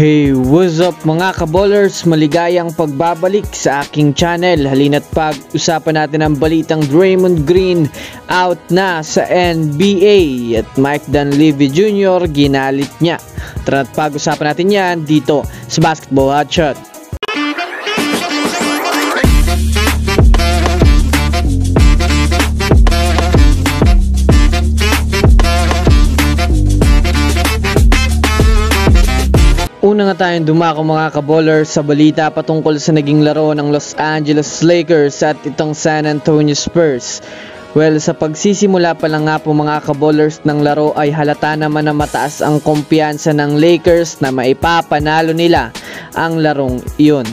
Hey, what's up mga kaballers? Maligayang pagbabalik sa aking channel. Halina't pag-usapan natin ang balitang Draymond Green out na sa NBA at Mike Dunleavy Jr. ginalit niya. Tara't pag-usapan natin yan dito sa Basketball Hotshot. Una nga tayong dumako mga kaballers sa balita patungkol sa naging laro ng Los Angeles Lakers at itong San Antonio Spurs. Well, sa pagsisimula pa lang nga po mga kaballers ng laro ay halata naman na mataas ang kumpiyansa ng Lakers na maipapanalo nila ang larong iyon.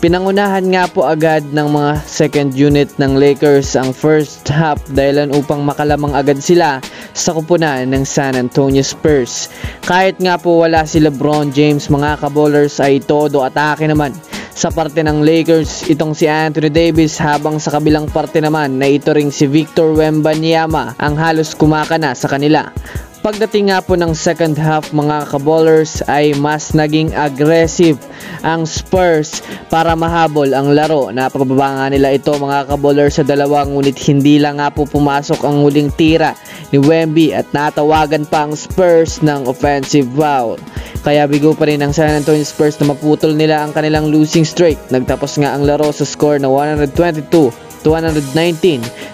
Pinangunahan nga po agad ng mga second unit ng Lakers ang first half dahilan upang makalamang agad sila sa kupunan ng San Antonio Spurs. Kahit nga po wala si LeBron James mga kaballers ay todo atake naman sa parte ng Lakers itong si Anthony Davis, habang sa kabilang parte naman na ito ring si Victor Wembanyama ang halos kumakana sa kanila. Pagdating nga po ng second half mga kaballers ay mas naging aggressive ang Spurs para mahabol ang laro. Napababa nga nila ito mga kaballers sa dalawa, ngunit hindi lang nga po pumasok ang huling tira ni Wemby at natawagan pa ang Spurs ng offensive foul. Kaya bigo pa rin ang San Antonio Spurs na maputol nila ang kanilang losing streak. Nagtapos nga ang laro sa score na 122-119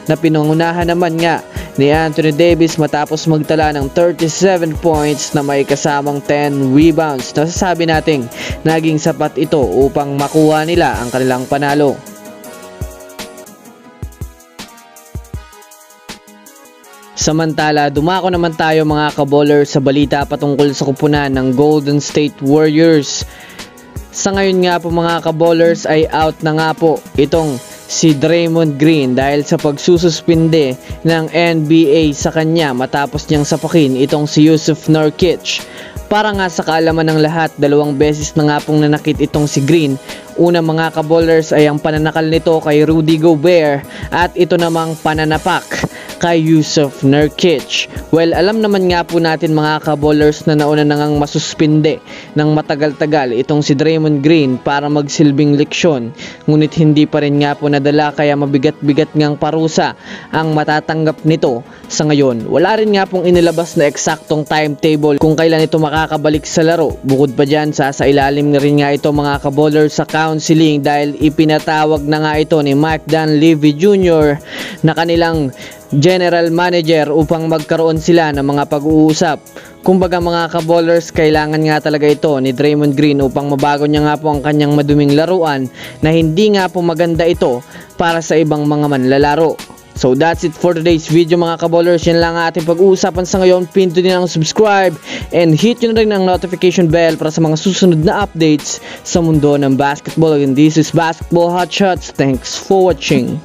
na pinangunahan naman nga ni Anthony Davis matapos magtala ng 37 points na may kasamang 10 rebounds. Nasasabi nating naging sapat ito upang makuha nila ang kanilang panalo. Samantala, dumako naman tayo mga kaballers sa balita patungkol sa kupunan ng Golden State Warriors. Sa ngayon nga po mga kaballers ay out na nga po itong si Draymond Green dahil sa pagsususpinde ng NBA sa kanya matapos niyang sapakin itong si Jusuf Nurkic. Para nga sa kaalaman ng lahat, 2 beses na nga pong nanakit itong si Green. Una mga kaballers ay ang pananakal nito kay Rudy Gobert at ito namang pananapak kay Jusuf Nurkic. Well, alam naman nga po natin mga kaballers na nauna na ngang masuspinde ng matagal-tagal itong si Draymond Green para magsilbing leksyon, ngunit hindi pa rin nga po nadala kaya mabigat-bigat ngang parusa ang matatanggap nito sa ngayon. Wala rin nga pong inilabas na eksaktong timetable kung kailan ito makakabalik sa laro. Bukod pa dyan, sasailalim na rin nga ito mga kaballers sa counseling dahil ipinatawag na nga ito ni Mike Dunleavy Jr. na kanilang general manager upang magkaroon sila ng mga pag-uusap. Kumbaga mga kaballers, kailangan nga talaga ito ni Draymond Green upang mabago niya nga po ang kanyang maduming laruan na hindi nga po maganda ito para sa ibang mga manlalaro. So that's it for today's video mga kaballers. Yan lang ang ating pag-uusapan sa ngayon. Pindutin nyo ang subscribe and hit nyo na rin ang notification bell para sa mga susunod na updates sa mundo ng basketball. And this is Basketball Hotshots. Thanks for watching.